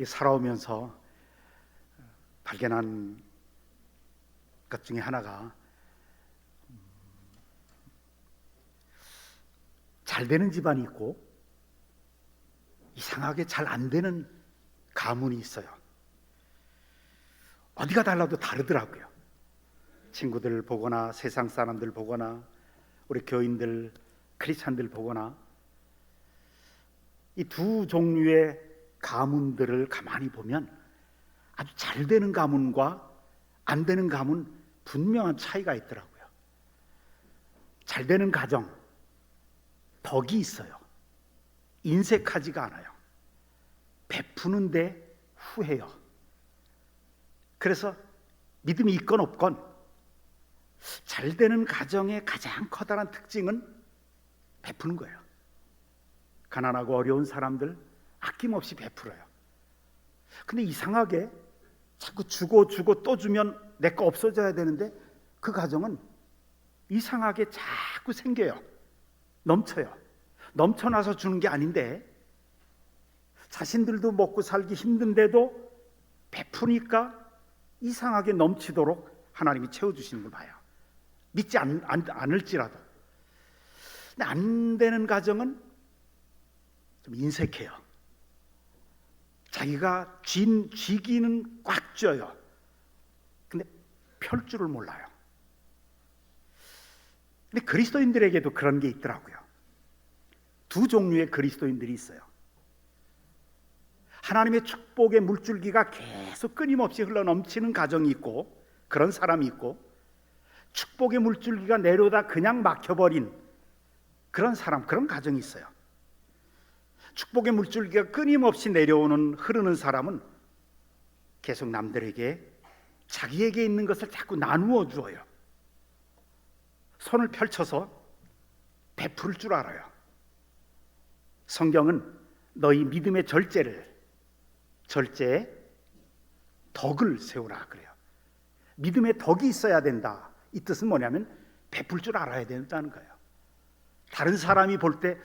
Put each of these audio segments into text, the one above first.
살아오면서 발견한 것 중에 하나가 잘 되는 집안이 있고 이상하게 잘 안 되는 가문이 있어요. 어디가 달라도 다르더라고요. 친구들 보거나 세상 사람들 보거나 우리 교인들, 크리스찬들 보거나 이 두 종류의 가문들을 가만히 보면 아주 잘 되는 가문과 안 되는 가문 분명한 차이가 있더라고요. 잘 되는 가정, 덕이 있어요. 인색하지가 않아요. 베푸는데 후해요. 그래서 믿음이 있건 없건 잘 되는 가정의 가장 커다란 특징은 베푸는 거예요. 가난하고 어려운 사람들 아낌없이 베풀어요. 근데 이상하게 자꾸 주고 또 주면 내 거 없어져야 되는데 그 가정은 이상하게 자꾸 생겨요. 넘쳐요. 넘쳐나서 주는 게 아닌데 자신들도 먹고 살기 힘든데도 베푸니까 이상하게 넘치도록 하나님이 채워주시는 걸 봐요. 믿지 않을지라도. 근데 안 되는 가정은 좀 인색해요. 자기가 쥐기는 꽉 쥐어요. 근데 펼 줄을 몰라요. 근데 그리스도인들에게도 그런 게 있더라고요. 두 종류의 그리스도인들이 있어요. 하나님의 축복의 물줄기가 계속 끊임없이 흘러넘치는 가정이 있고, 그런 사람이 있고, 축복의 물줄기가 내려오다 그냥 막혀버린 그런 사람, 그런 가정이 있어요. 축복의 물줄기가 끊임없이 내려오는, 흐르는 사람은 계속 남들에게 자기에게 있는 것을 자꾸 나누어 주어요. 손을 펼쳐서 베풀 줄 알아요. 성경은 너희 믿음의 절제에 덕을 세우라 그래요. 믿음의 덕이 있어야 된다. 이 뜻은 뭐냐면 베풀 줄 알아야 된다는 거예요. 다른 사람이 볼 때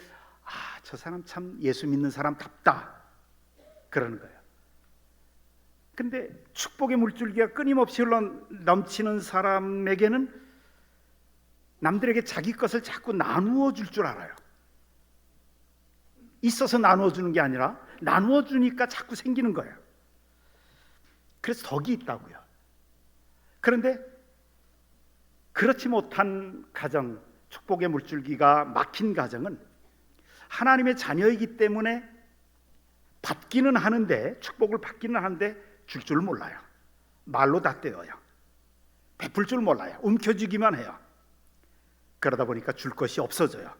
저 사람 참 예수 믿는 사람답다 그러는 거예요. 근데 축복의 물줄기가 끊임없이 흘러 넘치는 사람에게는 남들에게 자기 것을 자꾸 나누어 줄 줄 알아요. 있어서 나누어 주는 게 아니라 나누어 주니까 자꾸 생기는 거예요. 그래서 덕이 있다고요. 그런데 그렇지 못한 가정, 축복의 물줄기가 막힌 가정은 하나님의 자녀이기 때문에 받기는 하는데, 축복을 받기는 하는데 줄 줄 몰라요. 말로 다 떼어요. 베풀 줄 몰라요. 움켜쥐기만 해요. 그러다 보니까 줄 것이 없어져요.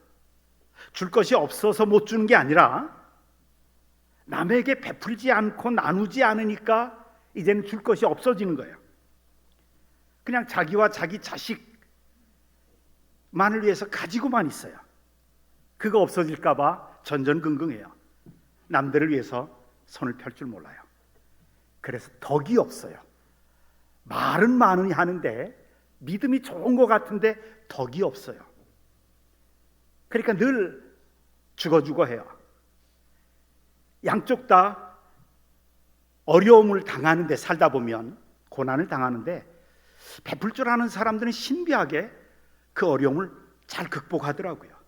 줄 것이 없어서 못 주는 게 아니라 남에게 베풀지 않고 나누지 않으니까 이제는 줄 것이 없어지는 거예요. 그냥 자기와 자기 자식만을 위해서 가지고만 있어요. 그거 없어질까 봐 전전긍긍해요. 남들을 위해서 손을 펼 줄 몰라요. 그래서 덕이 없어요. 말은 많이 하는데 믿음이 좋은 것 같은데 덕이 없어요. 그러니까 늘 주고 해요. 양쪽 다 어려움을 당하는데, 살다 보면 고난을 당하는데 베풀 줄 아는 사람들은 신비하게 그 어려움을 잘 극복하더라고요.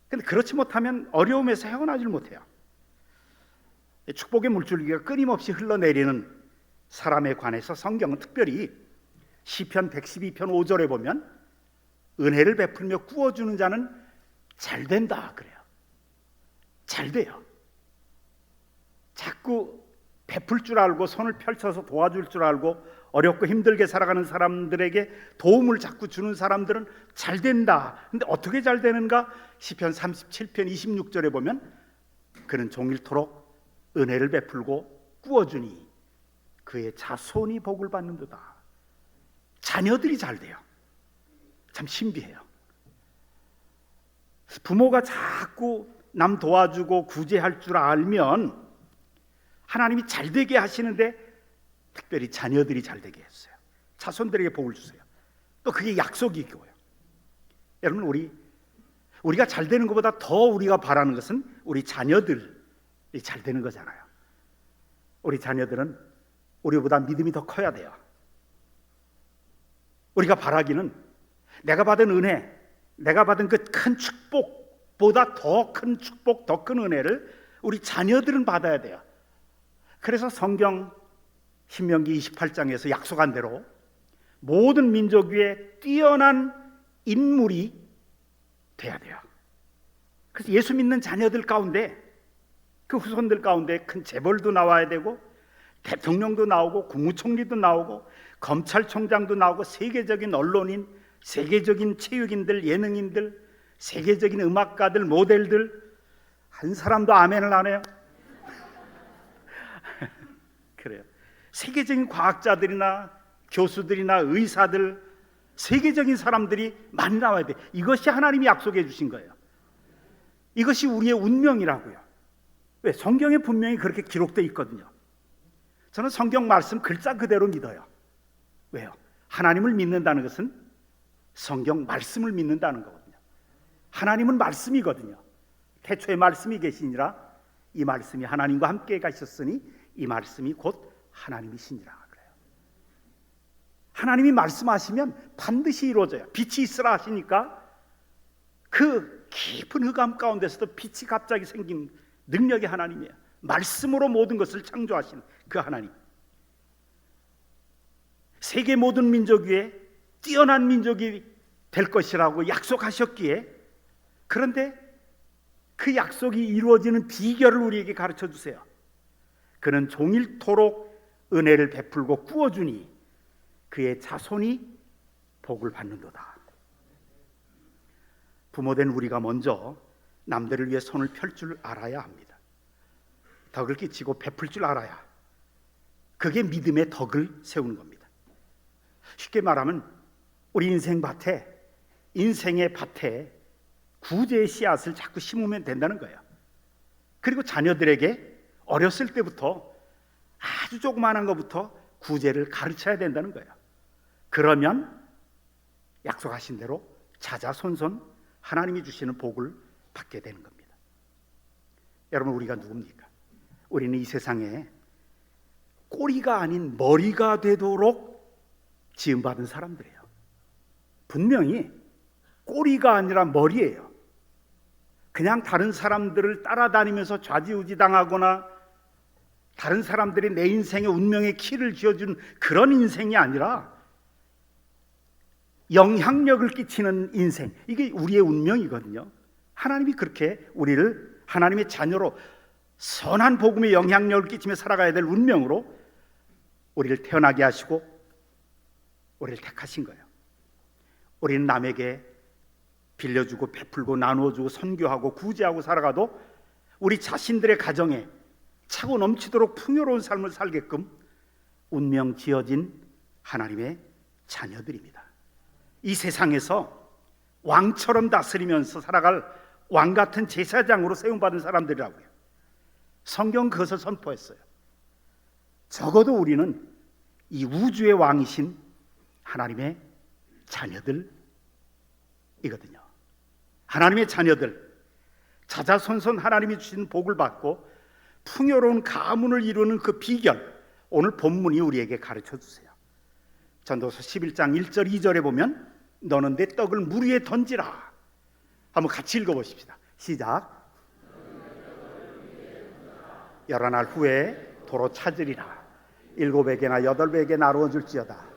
근데 그렇지 못하면 어려움에서 헤어나질 못해요. 축복의 물줄기가 끊임없이 흘러내리는 사람에 관해서 성경은 특별히 시편 112편 5절에 보면 은혜를 베풀며 구워주는 자는 잘 된다 그래요. 잘 돼요. 자꾸 베풀 줄 알고 손을 펼쳐서 도와줄 줄 알고 어렵고 힘들게 살아가는 사람들에게 도움을 자꾸 주는 사람들은 잘 된다. 근데 어떻게 잘 되는가? 시편 37편 26절에 보면 그는 종일토록 은혜를 베풀고 구워주니 그의 자손이 복을 받는도다. 자녀들이 잘 돼요. 참 신비해요. 부모가 자꾸 남 도와주고 구제할 줄 알면 하나님이 잘 되게 하시는데 특별히 자녀들이 잘 되게 했어요. 자손들에게 복을 주세요. 또 그게 약속이 있고요. 여러분, 우리가 잘 되는 것보다 더 우리가 바라는 것은 우리 자녀들이 잘 되는 거잖아요. 우리 자녀들은 우리보다 믿음이 더 커야 돼요. 우리가 바라기는 내가 받은 은혜, 내가 받은 그 큰 축복보다 더 큰 축복, 더 큰 은혜를 우리 자녀들은 받아야 돼요. 그래서 성경 신명기 28장에서 약속한 대로 모든 민족 위에 뛰어난 인물이 돼야 돼요. 그래서 예수 믿는 자녀들 가운데, 그 후손들 가운데 큰 재벌도 나와야 되고, 대통령도 나오고, 국무총리도 나오고, 검찰총장도 나오고, 세계적인 언론인, 세계적인 체육인들, 예능인들, 세계적인 음악가들, 모델들, 한 사람도 아멘을 안 해요. 그래요. 세계적인 과학자들이나 교수들이나 의사들, 세계적인 사람들이 많이 나와야 돼. 이것이 하나님이 약속해 주신 거예요. 이것이 우리의 운명이라고요. 왜? 성경에 분명히 그렇게 기록되어 있거든요. 저는 성경 말씀 글자 그대로 믿어요. 왜요? 하나님을 믿는다는 것은 성경 말씀을 믿는다는 거거든요. 하나님은 말씀이거든요. 태초에 말씀이 계시니라, 이 말씀이 하나님과 함께 가셨으니 이 말씀이 곧 하나님이시니라 그래요. 하나님이 말씀하시면 반드시 이루어져요. 빛이 있으라 하시니까 그 깊은 흑암 가운데서도 빛이 갑자기 생긴 능력의 하나님이에요. 말씀으로 모든 것을 창조하신 그 하나님. 세계 모든 민족 위에 뛰어난 민족이 될 것이라고 약속하셨기에, 그런데 그 약속이 이루어지는 비결을 우리에게 가르쳐 주세요. 그는 종일토록 은혜를 베풀고 구워주니 그의 자손이 복을 받는도다. 부모된 우리가 먼저 남들을 위해 손을 펼 줄 알아야 합니다. 덕을 끼치고 베풀 줄 알아야, 그게 믿음의 덕을 세우는 겁니다. 쉽게 말하면 우리 인생의 밭에 구제의 씨앗을 자꾸 심으면 된다는 거예요. 그리고 자녀들에게 어렸을 때부터, 아주 조그마한 것부터 구제를 가르쳐야 된다는 거예요. 그러면 약속하신 대로 자자손손 하나님이 주시는 복을 받게 되는 겁니다. 여러분, 우리가 누굽니까? 우리는 이 세상에 꼬리가 아닌 머리가 되도록 지음받은 사람들이에요. 분명히 꼬리가 아니라 머리예요. 그냥 다른 사람들을 따라다니면서 좌지우지 당하거나 다른 사람들이 내 인생의 운명의 키를 쥐어준 그런 인생이 아니라 영향력을 끼치는 인생, 이게 우리의 운명이거든요. 하나님이 그렇게 우리를 하나님의 자녀로 선한 복음의 영향력을 끼치며 살아가야 될 운명으로 우리를 태어나게 하시고 우리를 택하신 거예요. 우리는 남에게 빌려주고 베풀고 나누어주고 선교하고 구제하고 살아가도 우리 자신들의 가정에 차고 넘치도록 풍요로운 삶을 살게끔 운명 지어진 하나님의 자녀들입니다. 이 세상에서 왕처럼 다스리면서 살아갈 왕 같은 제사장으로 세움받은 사람들이라고요. 성경 그것을 선포했어요. 적어도 우리는 이 우주의 왕이신 하나님의 자녀들이거든요. 하나님의 자녀들, 자자손손 하나님이 주신 복을 받고 풍요로운 가문을 이루는 그 비결, 오늘 본문이 우리에게 가르쳐 주세요. 전도서 11장 1절 2절에 보면 너는 내 떡을 물 위에 던지라. 한번 같이 읽어보십시다. 시작. 여러 날 후에 도로 찾으리라. 7배개나 8배개 나누어 줄지어다.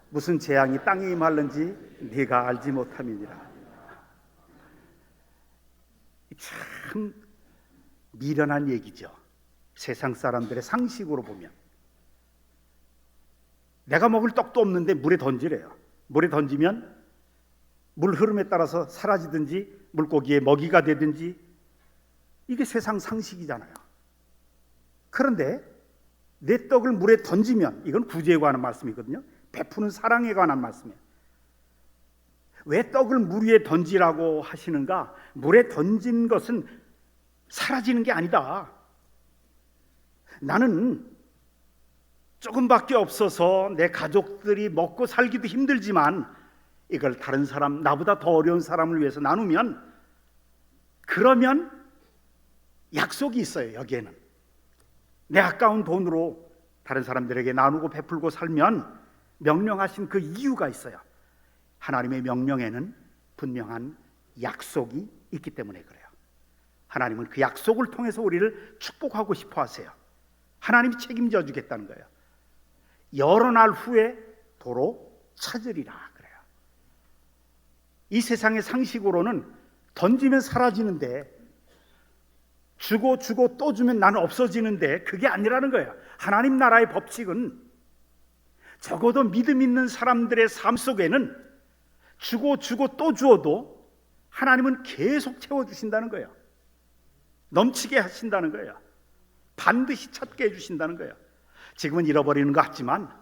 무슨 재앙이 땅에 임할는지 네가 알지 못함이니라. 참 미련한 얘기죠. 세상 사람들의 상식으로 보면 내가 먹을 떡도 없는데 물에 던지래요. 물에 던지면 물 흐름에 따라서 사라지든지 물고기의 먹이가 되든지, 이게 세상 상식이잖아요. 그런데 내 떡을 물에 던지면, 이건 구제에 관한 말씀이거든요. 베푸는 사랑에 관한 말씀이에요. 왜 떡을 물 위에 던지라고 하시는가? 물에 던진 것은 사라지는 게 아니다. 나는 조금밖에 없어서 내 가족들이 먹고 살기도 힘들지만 이걸 다른 사람, 나보다 더 어려운 사람을 위해서 나누면, 그러면 약속이 있어요. 여기에는 내 아까운 돈으로 다른 사람들에게 나누고 베풀고 살면 명령하신 그 이유가 있어요. 하나님의 명령에는 분명한 약속이 있기 때문에 그래요. 하나님은 그 약속을 통해서 우리를 축복하고 싶어 하세요. 하나님이 책임져 주겠다는 거예요. 여러 날 후에 도로 찾으리라 그래요. 이 세상의 상식으로는 던지면 사라지는데, 주고 또 주면 나는 없어지는데, 그게 아니라는 거예요. 하나님 나라의 법칙은 적어도 믿음 있는 사람들의 삶 속에는 주고 또 주어도 하나님은 계속 채워주신다는 거예요. 넘치게 하신다는 거예요. 반드시 찾게 해주신다는 거예요. 지금은 잃어버리는 것 같지만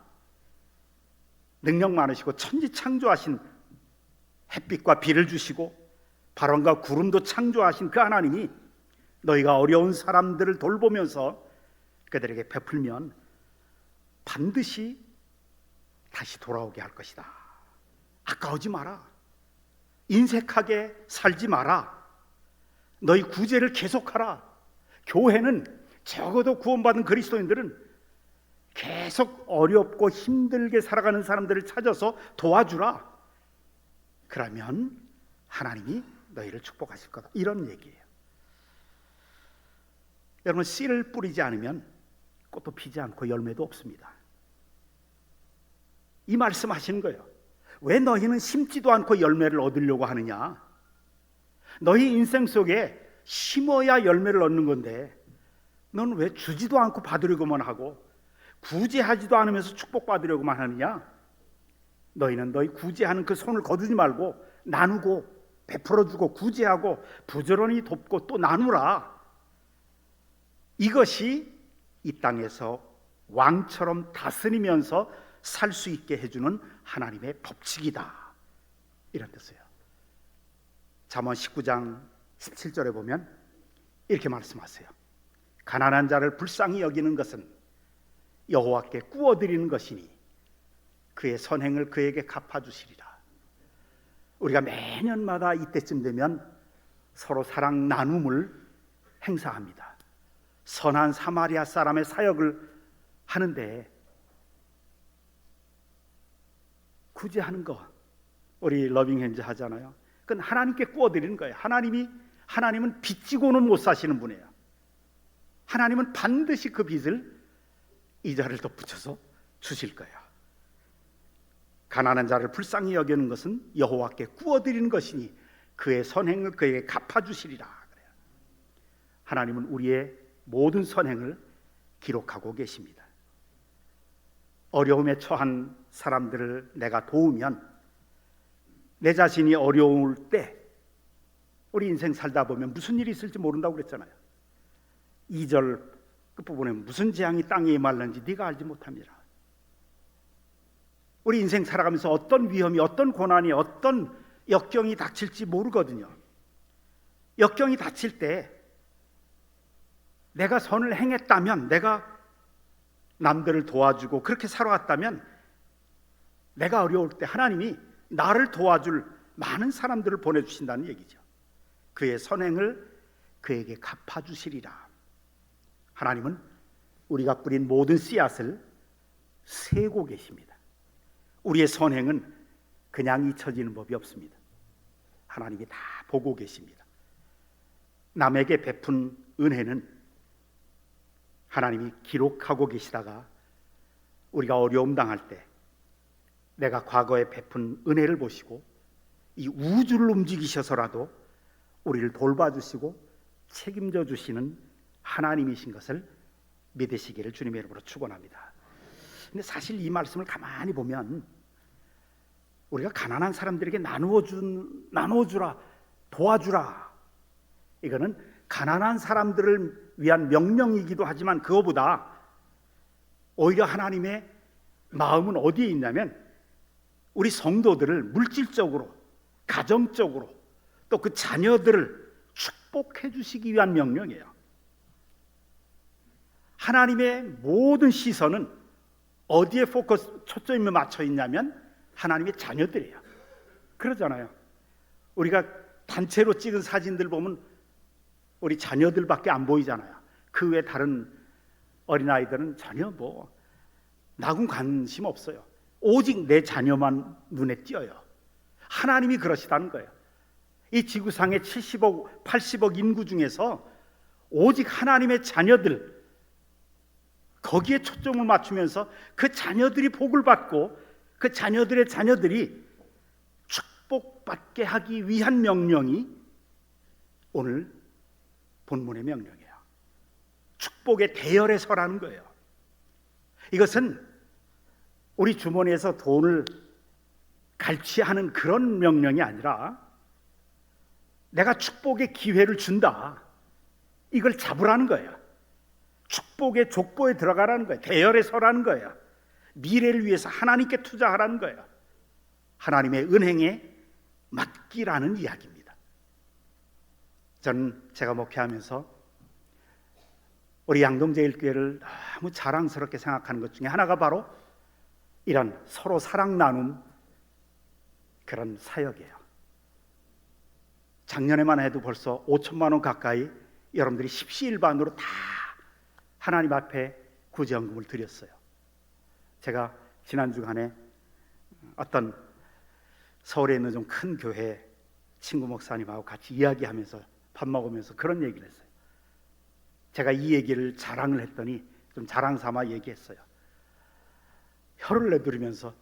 능력 많으시고 천지 창조하신 햇빛과 비를 주시고 바람과 구름도 창조하신 그 하나님이 너희가 어려운 사람들을 돌보면서 그들에게 베풀면 반드시 다시 돌아오게 할 것이다. 아까우지 마라. 인색하게 살지 마라. 너희 구제를 계속하라. 교회는 적어도 구원받은 그리스도인들은 계속 어렵고 힘들게 살아가는 사람들을 찾아서 도와주라. 그러면 하나님이 너희를 축복하실 거다. 이런 얘기예요. 여러분, 씨를 뿌리지 않으면 꽃도 피지 않고 열매도 없습니다. 이 말씀 하시는 거예요. 왜 너희는 심지도 않고 열매를 얻으려고 하느냐? 너희 인생 속에 심어야 열매를 얻는 건데 넌 왜 주지도 않고 받으려고만 하고 구제하지도 않으면서 축복받으려고만 하느냐? 너희는 너희 구제하는 그 손을 거두지 말고 나누고 베풀어주고 구제하고 부지런히 돕고 또 나누라. 이것이 이 땅에서 왕처럼 다스리면서 살 수 있게 해주는 하나님의 법칙이다. 이런 뜻이에요. 잠언 19장 17절에 보면 이렇게 말씀하세요. 가난한 자를 불쌍히 여기는 것은 여호와께 구워드리는 것이니 그의 선행을 그에게 갚아주시리라. 우리가 매년마다 이때쯤 되면 서로 사랑 나눔을 행사합니다. 선한 사마리아 사람의 사역을 하는데 굳이 하는 거, 우리 러빙핸즈 하잖아요. 그건 하나님께 구워드리는 거예요. 하나님은 빚지고는 못 사시는 분이에요. 하나님은 반드시 그 빚을 이자를 덧붙여서 주실 거예요. 가난한 자를 불쌍히 여기는 것은 여호와께 구워드리는 것이니 그의 선행을 그에게 갚아주시리라. 그래요. 하나님은 우리의 모든 선행을 기록하고 계십니다. 어려움에 처한 사람들을 내가 도우면 내 자신이 어려울 때, 우리 인생 살다 보면 무슨 일이 있을지 모른다고 그랬잖아요. 2절 끝부분에 무슨 재앙이 땅에 임할는지 네가 알지 못함이라. 우리 인생 살아가면서 어떤 위험이, 어떤 고난이, 어떤 역경이 닥칠지 모르거든요. 역경이 닥칠 때 내가 선을 행했다면, 내가 남들을 도와주고 그렇게 살아왔다면 내가 어려울 때 하나님이 나를 도와줄 많은 사람들을 보내주신다는 얘기죠. 그의 선행을 그에게 갚아주시리라. 하나님은 우리가 뿌린 모든 씨앗을 세고 계십니다. 우리의 선행은 그냥 잊혀지는 법이 없습니다. 하나님이 다 보고 계십니다. 남에게 베푼 은혜는 하나님이 기록하고 계시다가 우리가 어려움 당할 때 내가 과거에 베푼 은혜를 보시고 이 우주를 움직이셔서라도 우리를 돌봐주시고 책임져 주시는 하나님이신 것을 믿으시기를 주님의 이름으로 축원합니다. 근데 사실 이 말씀을 가만히 보면 우리가 가난한 사람들에게 나누어주라, 도와주라, 이거는 가난한 사람들을 위한 명령이기도 하지만 그거보다 오히려 하나님의 마음은 어디에 있냐면 우리 성도들을 물질적으로, 가정적으로, 또 그 자녀들을 축복해 주시기 위한 명령이에요. 하나님의 모든 시선은 어디에 초점이 맞춰 있냐면 하나님의 자녀들이에요. 그러잖아요. 우리가 단체로 찍은 사진들 보면 우리 자녀들밖에 안 보이잖아요. 그 외 다른 어린아이들은 전혀 나군 관심 없어요. 오직 내 자녀만 눈에 띄어요. 하나님이 그러시다는 거예요. 이 지구상의 70억, 80억 인구 중에서 오직 하나님의 자녀들, 거기에 초점을 맞추면서 그 자녀들이 복을 받고 그 자녀들의 자녀들이 축복받게 하기 위한 명령이 오늘 본문의 명령이에요. 축복의 대열에 서라는 거예요. 이것은 우리 주머니에서 돈을 갈취하는 그런 명령이 아니라 내가 축복의 기회를 준다, 이걸 잡으라는 거예요. 축복의 족보에 들어가라는 거예요. 대열에 서라는 거예요. 미래를 위해서 하나님께 투자하라는 거예요. 하나님의 은행에 맡기라는 이야기입니다. 저는 제가 목회하면서 우리 양동제일교회를 너무 자랑스럽게 생각하는 것 중에 하나가 바로 이런 서로 사랑 나눔, 그런 사역이에요. 작년에만 해도 벌써 5천만 원 가까이 여러분들이 십시일반으로 다 하나님 앞에 구제연금을 드렸어요. 제가 지난 주간에 어떤 서울에 있는 좀 큰 교회 친구 목사님하고 같이 이야기하면서 밥 먹으면서 그런 얘기를 했어요. 제가 이 얘기를 자랑을 했더니 좀 자랑 삼아 얘기했어요. 혀를 내두르면서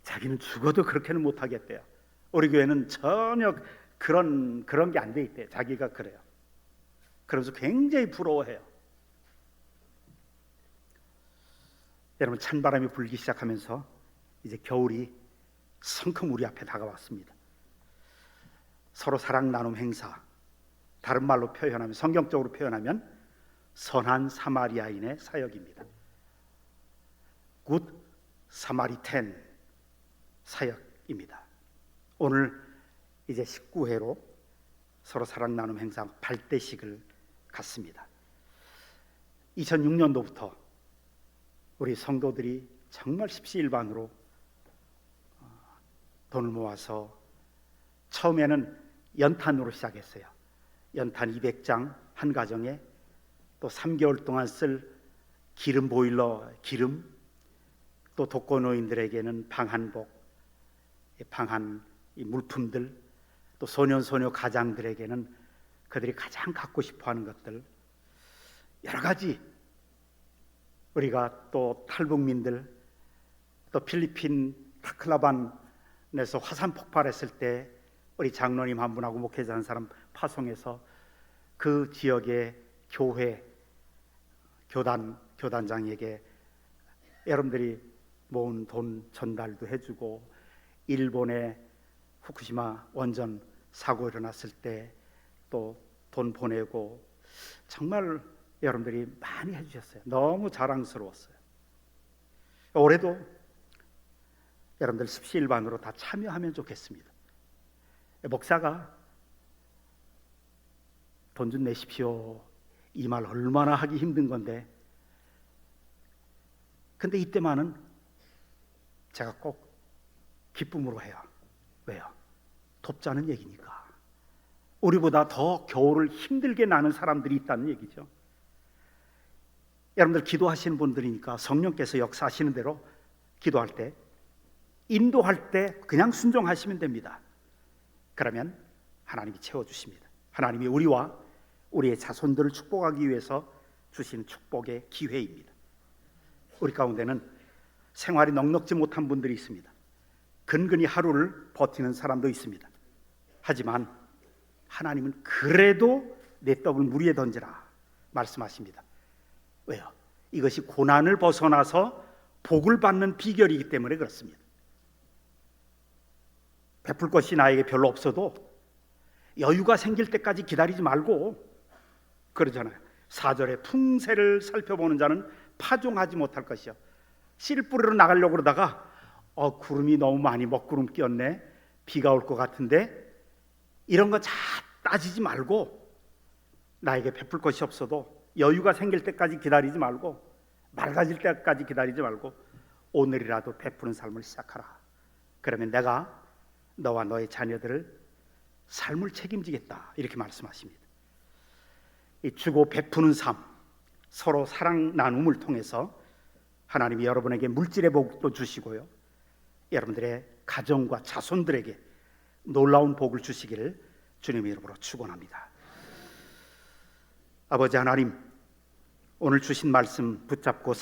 자기는 죽어도 그렇게는 못하겠대요. 우리 교회는 전혀 그런 게 안 돼 있대요. 자기가 그래요. 그러면서 굉장히 부러워해요. 여러분, 찬바람이 불기 시작하면서 이제 겨울이 성큼 우리 앞에 다가왔습니다. 서로 사랑 나눔 행사, 다른 말로 표현하면, 성경적으로 표현하면 선한 사마리아인의 사역입니다. 굿 사마리텐 사역입니다. 오늘 이제 19회로 서로 사랑 나눔 행사 발대식을 갖습니다. 2006년도부터 우리 성도들이 정말 십시일반으로 돈을 모아서 처음에는 연탄으로 시작했어요. 연탄 200장 한 가정에, 또 3개월 동안 쓸 기름 보일러 기름, 또 독거노인들에게는 방한복, 방한 물품들, 또 소년소녀 가장들에게는 그들이 가장 갖고 싶어하는 것들, 여러 가지. 우리가 또 탈북민들, 또 필리핀 타클라반에서 화산 폭발했을 때 우리 장로님 한 분하고 목회자 한 사람 파송해서 그 지역의 교회 교단장에게 여러분들이 모은 돈 전달도 해주고, 일본의 후쿠시마 원전 사고 일어났을 때 또 돈 보내고, 정말 여러분들이 많이 해주셨어요. 너무 자랑스러웠어요. 올해도 여러분들 십시일반으로 다 참여하면 좋겠습니다. 목사가 돈 좀 내십시오, 이 말 얼마나 하기 힘든 건데, 근데 이때만은 제가 꼭 기쁨으로 해요. 왜요? 돕자는 얘기니까. 우리보다 더 겨울을 힘들게 나는 사람들이 있다는 얘기죠. 여러분들 기도하시는 분들이니까 성령께서 역사하시는 대로 기도할 때, 인도할 때 그냥 순종하시면 됩니다. 그러면 하나님이 채워주십니다. 하나님이 우리와 우리의 자손들을 축복하기 위해서 주신 축복의 기회입니다. 우리 가운데는 생활이 넉넉지 못한 분들이 있습니다. 근근히 하루를 버티는 사람도 있습니다. 하지만 하나님은 그래도 내 떡을 물 위에 던지라 말씀하십니다. 왜요? 이것이 고난을 벗어나서 복을 받는 비결이기 때문에 그렇습니다. 베풀 것이 나에게 별로 없어도 여유가 생길 때까지 기다리지 말고, 그러잖아요. 4절에 풍세를 살펴보는 자는 파종하지 못할 것이요, 씨 뿌리러 나가려고 그러다가 구름이 너무 많이 먹구름 끼었네, 비가 올 것 같은데, 이런 거 다 따지지 말고, 나에게 베풀 것이 없어도 여유가 생길 때까지 기다리지 말고, 맑아질 때까지 기다리지 말고 오늘이라도 베푸는 삶을 시작하라. 그러면 내가 너와 너의 자녀들을 삶을 책임지겠다, 이렇게 말씀하십니다. 이 주고 베푸는 삶, 서로 사랑 나눔을 통해서 하나님이 여러분에게 물질의 복도 주시고요, 여러분들의 가정과 자손들에게 놀라운 복을 주시기를 주님의 이름으로 축원합니다. 아버지 하나님, 오늘 주신 말씀 붙잡고